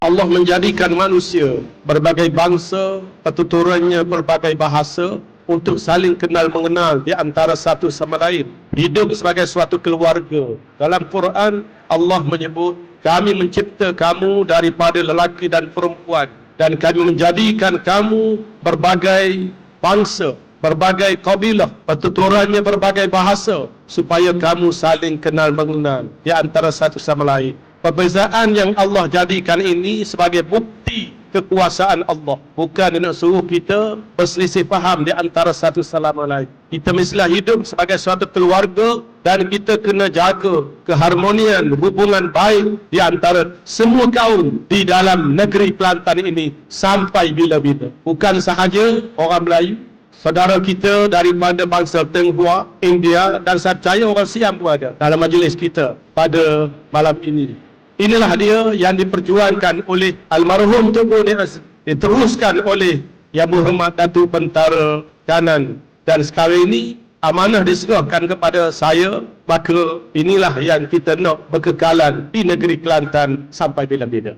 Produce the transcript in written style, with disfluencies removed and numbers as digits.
Allah menjadikan manusia berbagai bangsa, pertuturannya berbagai bahasa untuk saling kenal mengenal di antara satu sama lain. Hidup sebagai suatu keluarga. Dalam Quran, Allah menyebut, kami mencipta kamu daripada lelaki dan perempuan dan kami menjadikan kamu berbagai bangsa, berbagai kabilah, pertuturannya berbagai bahasa supaya kamu saling kenal mengenal di antara satu sama lain. Perbezaan yang Allah jadikan ini sebagai bukti kekuasaan Allah, bukan nak suruh kita berselisih faham di antara satu sama lain. Kita mestilah hidup sebagai suatu keluarga dan kita kena jaga keharmonian, hubungan baik di antara semua kaum di dalam negeri Kelantan ini sampai bila-bila. Bukan sahaja orang Melayu, saudara kita daripada bangsa Tionghoa, India, dan saya percaya orang Siam pun ada dalam majlis kita pada malam ini. Inilah dia yang diperjuangkan oleh almarhum Tunku Nias, diteruskan oleh Yang Berhormat Datuk Bentara Kanan, dan sekarang ini amanah diserahkan kepada saya, maka inilah yang kita nak berkekalan di negeri Kelantan sampai bila-bila.